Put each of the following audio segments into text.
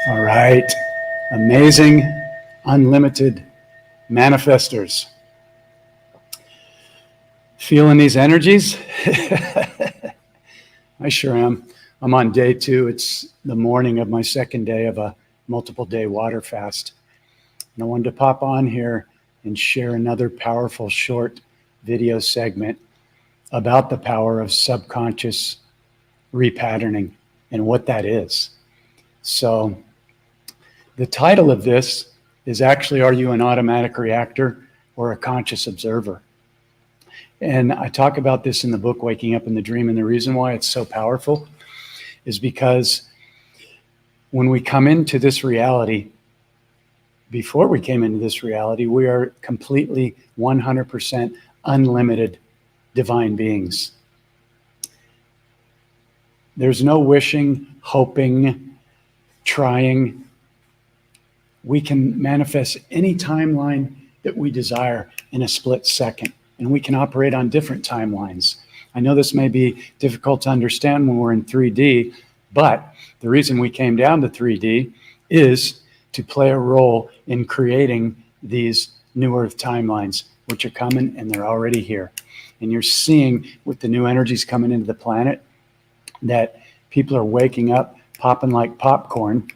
All right, amazing, unlimited manifestors. Feeling these energies? I sure am. I'm on day 2. It's the morning of my second day of a multiple day water fast. And I wanted to pop on here and share another powerful short video segment about the power of subconscious repatterning and what that is. So the title of this is actually, Are You an Automatic Reactor or a Conscious Observer? And I talk about this in the book, Waking Up in the Dream. And the reason why it's so powerful is because when we come into this reality, before we came into this reality, we are completely 100% unlimited divine beings. There's no wishing, hoping, trying. We can manifest any timeline that we desire in a split second, and we can operate on different timelines. I know this may be difficult to understand when we're in 3D, but the reason we came down to 3D is to play a role in creating these new Earth timelines, which are coming, and they're already here. And you're seeing with the new energies coming into the planet that people are waking up, popping like popcorn,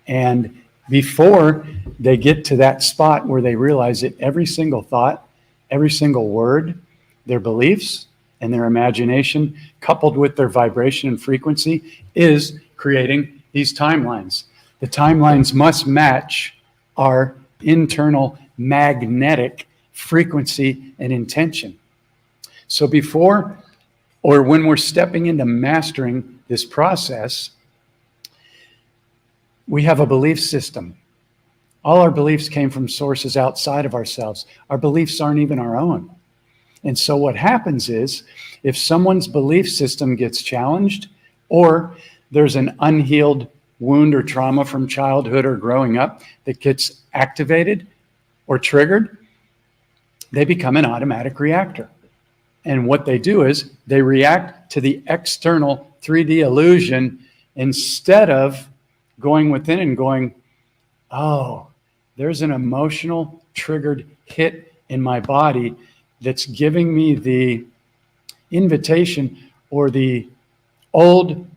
and before they get to that spot where they realize that every single thought, every single word, their beliefs and their imagination, coupled with their vibration and frequency, is creating these timelines. The timelines must match our internal magnetic frequency and intention. So before or when we're stepping into mastering this process, we have a belief system. All our beliefs came from sources outside of ourselves. Our beliefs aren't even our own. And so what happens is, if someone's belief system gets challenged, or there's an unhealed wound or trauma from childhood or growing up that gets activated or triggered, they become an automatic reactor. And what they do is they react to the external 3D illusion instead of going within and going, oh, there's an emotional triggered hit in my body that's giving me the invitation or the old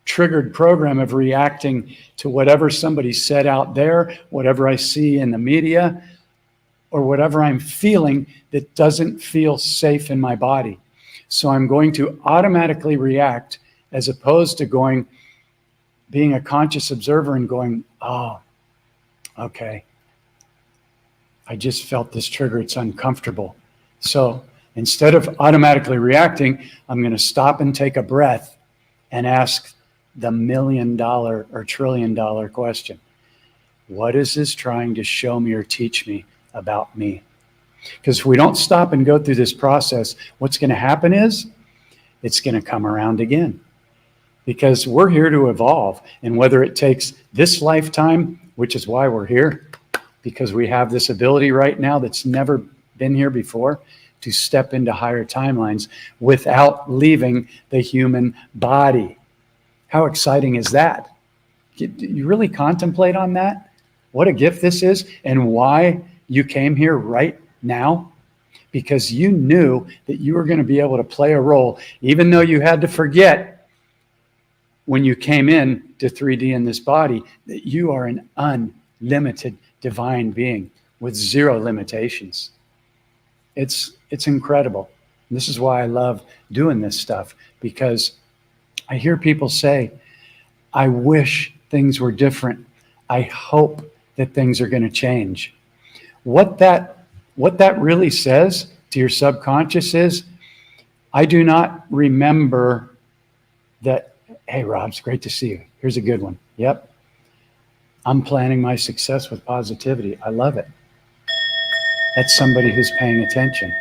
triggered program of reacting to whatever somebody said out there, whatever I see in the media, or whatever I'm feeling that doesn't feel safe in my body. So I'm going to automatically react as opposed to being a conscious observer and going, oh, okay, I just felt this trigger, it's uncomfortable. So instead of automatically reacting, I'm going to stop and take a breath and ask the $1 million or $1 trillion question. What is this trying to show me or teach me about me? Because if we don't stop and go through this process, what's going to happen is it's going to come around again. Because we're here to evolve, and whether it takes this lifetime, which is why we're here, because we have this ability right now that's never been here before, to step into higher timelines without leaving the human body. How exciting is that? Do you really contemplate on that? What a gift this is, and why you came here right now? Because you knew that you were going to be able to play a role, even though you had to forget when you came in to 3D in this body, that you are an unlimited divine being with zero limitations. It's incredible. And this is why I love doing this stuff, because I hear people say, I wish things were different. I hope that things are going to change. What that really says to your subconscious is, I do not remember that. Hey, Rob, it's great to see you. Here's a good one. Yep. I'm planning my success with positivity. I love it. That's somebody who's paying attention.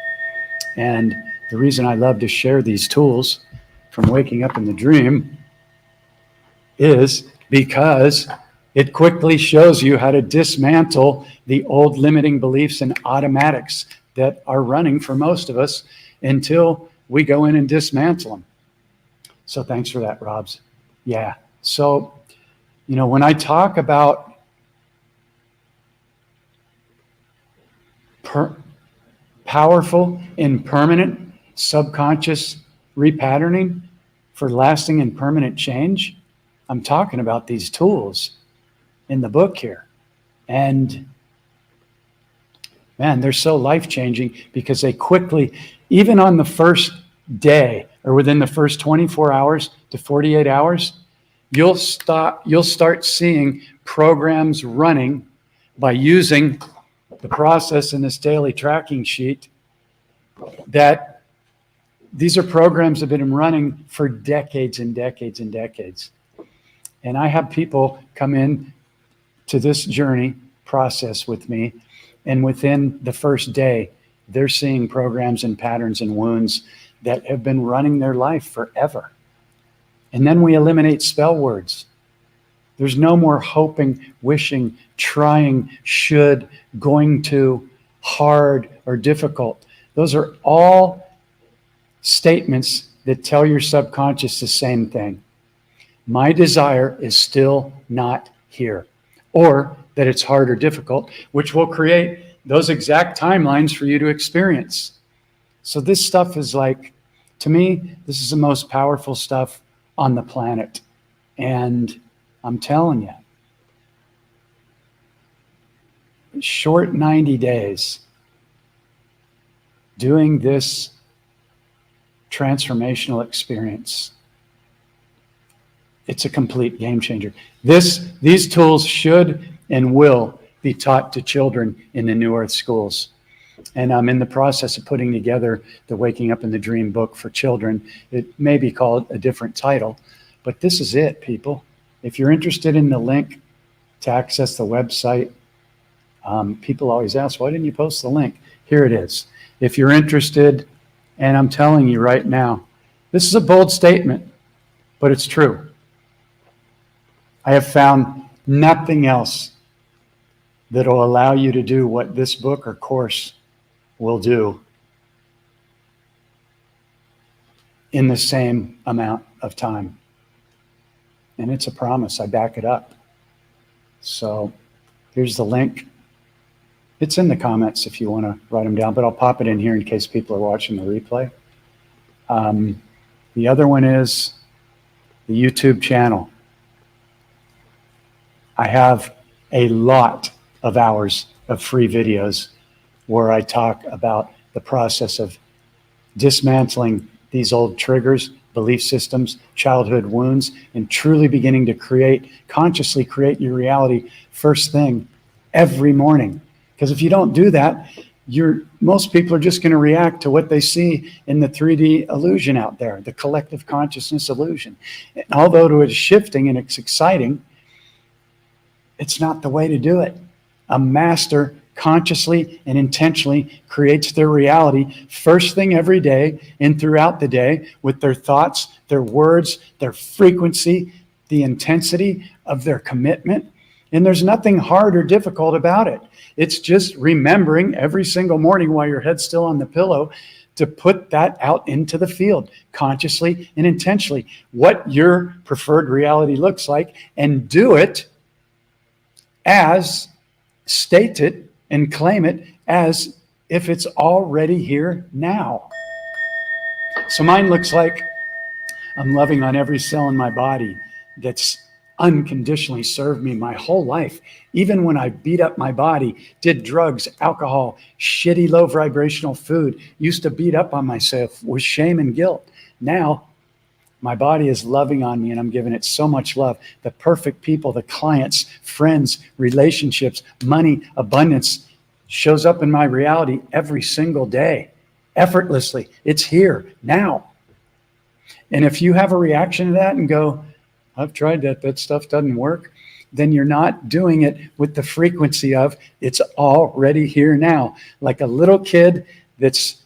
And the reason I love to share these tools from Waking Up in the Dream is because it quickly shows you how to dismantle the old limiting beliefs and automatics that are running for most of us until we go in and dismantle them. So thanks for that, Robs. Yeah. So When I talk about powerful and permanent subconscious repatterning for lasting and permanent change, I'm talking about these tools in the book here. And man, they're so life-changing because they quickly, even on the first day or within the first 24 hours to 48 hours, you'll start seeing programs running by using the process in this daily tracking sheet, that these are programs that have been running for decades and decades and decades. And I have people come in to this journey process with me, and within the first day, they're seeing programs and patterns and wounds that have been running their life forever. And then we eliminate spell words. There's no more hoping, wishing, trying, should, going to, hard, or difficult. Those are all statements that tell your subconscious the same thing. My desire is still not here, or that it's hard or difficult, which will create those exact timelines for you to experience. So this stuff is like, to me, this is the most powerful stuff on the planet. And I'm telling you, short 90 days doing this transformational experience, it's a complete game changer. These tools should and will be taught to children in the New Earth schools. And I'm in the process of putting together the Waking Up in the Dream book for children. It may be called a different title, but this is it, people. If you're interested in the link to access the website, people always ask, why didn't you post the link? Here it is. If you're interested, and I'm telling you right now, this is a bold statement, but it's true. I have found nothing else that will allow you to do what this book or course will do in the same amount of time. And it's a promise. I back it up. So here's the link. It's in the comments if you want to write them down, but I'll pop it in here in case people are watching the replay. The other one is the YouTube channel. I have a lot of hours of free videos where I talk about the process of dismantling these old triggers, belief systems, childhood wounds, and truly beginning to consciously create your reality first thing every morning. Because if you don't do that, most people are just going to react to what they see in the 3D illusion out there, the collective consciousness illusion. And although it is shifting and it's exciting, it's not the way to do it. A master consciously and intentionally creates their reality first thing every day and throughout the day with their thoughts, their words, their frequency, the intensity of their commitment. And there's nothing hard or difficult about it. It's just remembering every single morning while your head's still on the pillow to put that out into the field consciously and intentionally, what your preferred reality looks like, and do it as state it and claim it as if it's already here now. So mine looks like I'm loving on every cell in my body that's unconditionally served me my whole life. Even when I beat up my body, did drugs, alcohol, shitty low vibrational food, used to beat up on myself with shame and guilt. Now, my body is loving on me and I'm giving it so much love. The perfect people, the clients, friends, relationships, money, abundance shows up in my reality every single day, effortlessly. It's here now. And if you have a reaction to that and go, I've tried that stuff doesn't work, then you're not doing it with the frequency of it's already here now. Like a little kid that's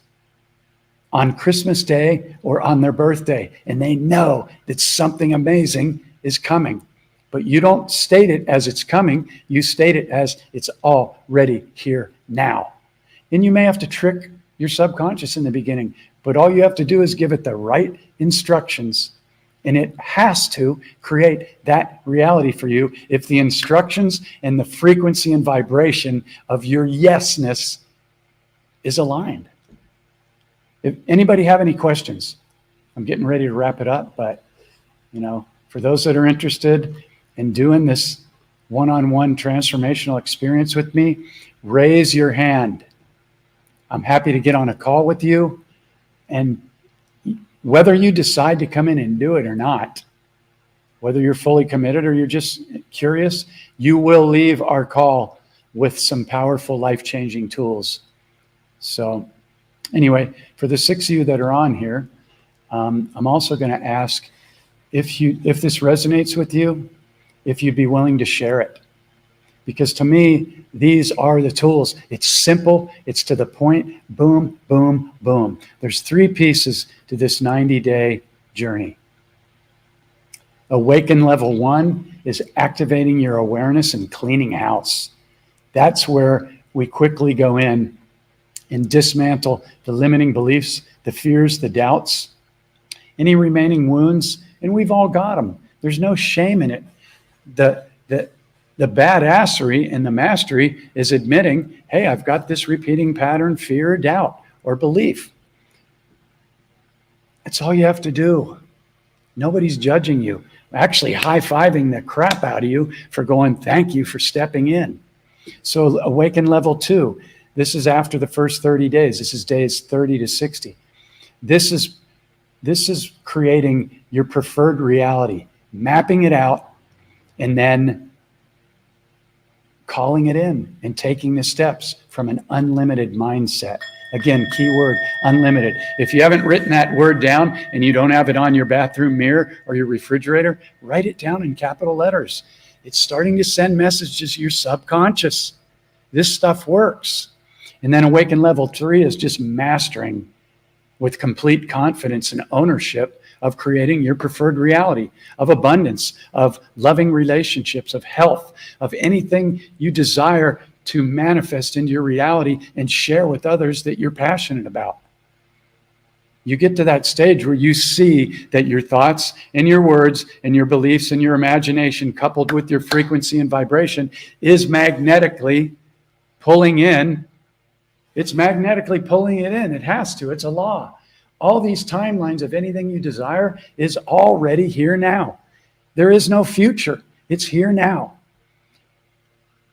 on Christmas Day or on their birthday, and they know that something amazing is coming. But you don't state it as it's coming, you state it as it's already here now. And you may have to trick your subconscious in the beginning, but all you have to do is give it the right instructions And it has to create that reality for you if the instructions and the frequency and vibration of your yesness is aligned. If anybody have any questions, I'm getting ready to wrap it up, but for those that are interested in doing this one-on-one transformational experience with me, raise your hand. I'm happy to get on a call with you. And whether you decide to come in and do it or not, whether you're fully committed or you're just curious, you will leave our call with some powerful life-changing tools. So anyway, for the 6 of you that are on here, I'm also going to ask if this resonates with you, if you'd be willing to share it. Because to me, these are the tools. It's simple. It's to the point. Boom, boom, boom. There's 3 pieces to this 90-day journey. Awaken level 1 is activating your awareness and cleaning house. That's where we quickly go in and dismantle the limiting beliefs, the fears, the doubts, any remaining wounds, and we've all got them. There's no shame in it. The badassery and the mastery is admitting, hey, I've got this repeating pattern, fear, doubt, or belief. That's all you have to do. Nobody's judging you. Actually high-fiving the crap out of you for going, thank you for stepping in. So awaken level 2. This is after the first 30 days. This is days 30 to 60. This is creating your preferred reality, mapping it out, and then calling it in and taking the steps from an unlimited mindset. Again, keyword, unlimited. If you haven't written that word down and you don't have it on your bathroom mirror or your refrigerator, write it down in capital letters. It's starting to send messages to your subconscious. This stuff works. And then awaken level 3 is just mastering with complete confidence and ownership of creating your preferred reality, of abundance, of loving relationships, of health, of anything you desire to manifest into your reality and share with others that you're passionate about. You get to that stage where you see that your thoughts and your words and your beliefs and your imagination, coupled with your frequency and vibration, is magnetically pulling in. It's magnetically pulling it in. It has to. It's a law. All these timelines of anything you desire is already here now. There is no future. It's here now.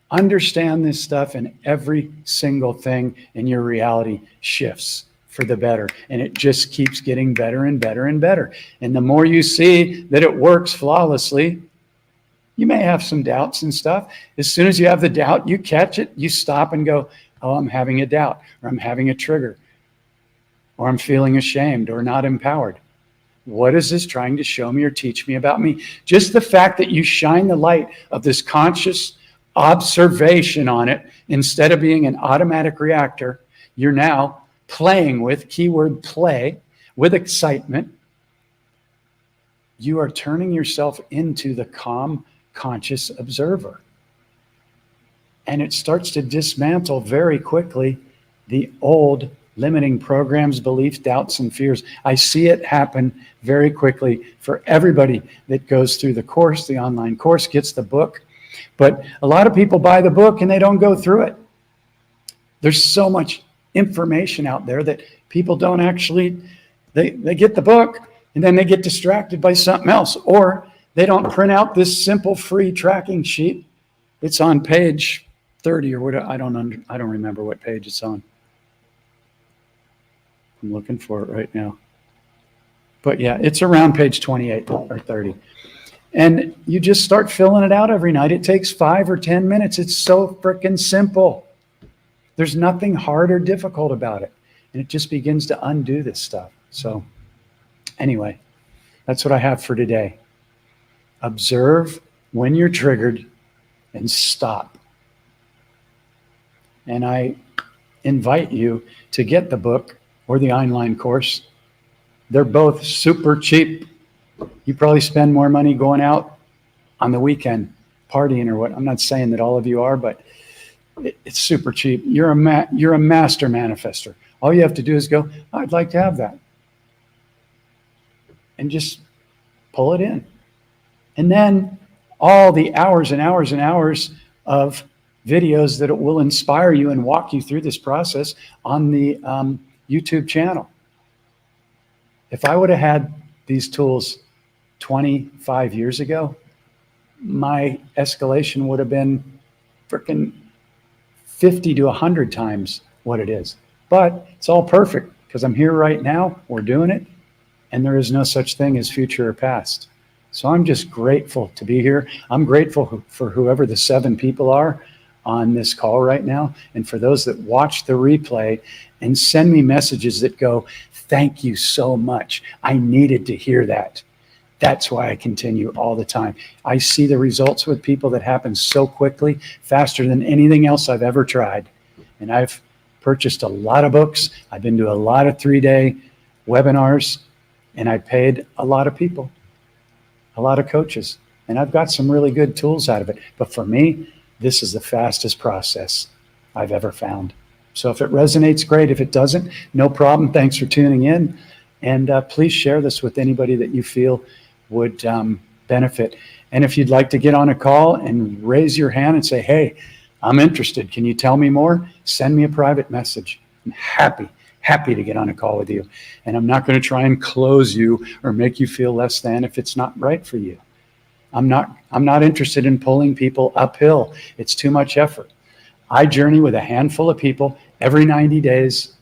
Understand this stuff, and every single thing in your reality shifts for the better. And it just keeps getting better and better and better. And the more you see that it works flawlessly, you may have some doubts and stuff. As soon as you have the doubt, you catch it, you stop and go, oh, I'm having a doubt, or I'm having a trigger, or I'm feeling ashamed or not empowered. What is this trying to show me or teach me about me? Just the fact that you shine the light of this conscious observation on it, instead of being an automatic reactor, you're now playing with, keyword play, with excitement. You are turning yourself into the calm, conscious observer. And it starts to dismantle very quickly the old limiting programs, beliefs, doubts, and fears. I see it happen very quickly for everybody that goes through the course, the online course, gets the book. But a lot of people buy the book and they don't go through it. There's so much information out there that people don't actually, they get the book and then they get distracted by something else, or they don't print out this simple free tracking sheet. It's on page 30 or what, I don't remember what page it's on. I'm looking for it right now. But yeah, it's around page 28 or 30. And you just start filling it out every night. It takes 5 or 10 minutes. It's so freaking simple. There's nothing hard or difficult about it. And it just begins to undo this stuff. So anyway, that's what I have for today. Observe when you're triggered and stop. And I invite you to get the book or the online course. They're both super cheap. You probably spend more money going out on the weekend partying or what. I'm not saying that all of you are, but it's super cheap. You're a master manifester. All you have to do is go, I'd like to have that. And just pull it in. And then all the hours and hours and hours of videos that will inspire you and walk you through this process on the YouTube channel. If I would have had these tools 25 years ago, my escalation would have been freaking 50 to 100 times what it is. But it's all perfect because I'm here right now, we're doing it, and there is no such thing as future or past. So I'm just grateful to be here. I'm grateful for whoever the 7 people are on this call right now, and for those that watch the replay and send me messages that go, thank you so much. I needed to hear that. That's why I continue all the time. I see the results with people that happen so quickly, faster than anything else I've ever tried. And I've purchased a lot of books. I've been to a lot of 3-day webinars, and I paid a lot of people, a lot of coaches, and I've got some really good tools out of it. But for me, this is the fastest process I've ever found. So if it resonates, great. If it doesn't, no problem. Thanks for tuning in. And please share this with anybody that you feel would benefit. And if you'd like to get on a call and raise your hand and say, hey, I'm interested, can you tell me more? Send me a private message. I'm happy to get on a call with you. And I'm not going to try and close you or make you feel less than if it's not right for you. I'm not interested in pulling people uphill. It's too much effort. I journey with a handful of people every 90 days,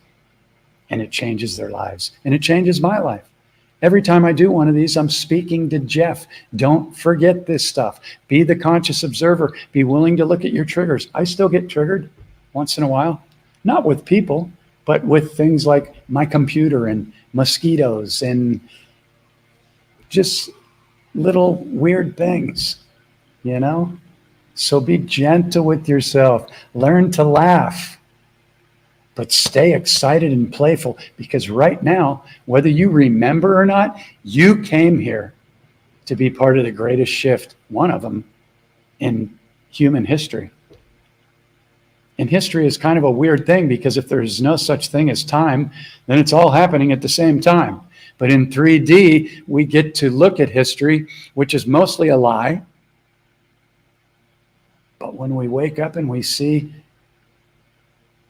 and it changes their lives. And it changes my life. Every time I do one of these, I'm speaking to Jeff. Don't forget this stuff. Be the conscious observer. Be willing to look at your triggers. I still get triggered once in a while, not with people, but with things like my computer and mosquitoes and just little weird things, you know? So be gentle with yourself. Learn to laugh, but stay excited and playful, because right now, whether you remember or not, you came here to be part of the greatest shift, one of them, in human history. And history is kind of a weird thing, because if there's no such thing as time, then it's all happening at the same time. But in 3D, we get to look at history, which is mostly a lie. But when we wake up and we see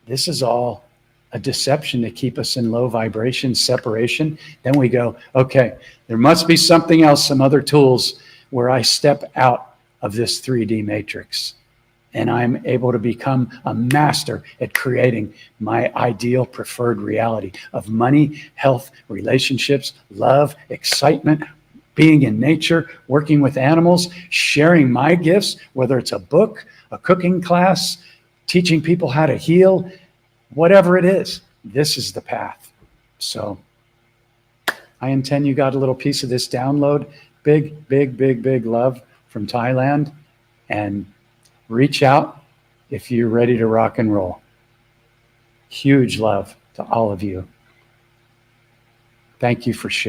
this is all a deception to keep us in low vibration separation, then we go, okay, there must be something else, some other tools where I step out of this 3D matrix. And I'm able to become a master at creating my ideal preferred reality of money, health, relationships, love, excitement, being in nature, working with animals, sharing my gifts, whether it's a book, a cooking class, teaching people how to heal, whatever it is, this is the path. So I intend you got a little piece of this download. Big love from Thailand. And reach out if you're ready to rock and roll. Huge love to all of you. Thank you for sharing.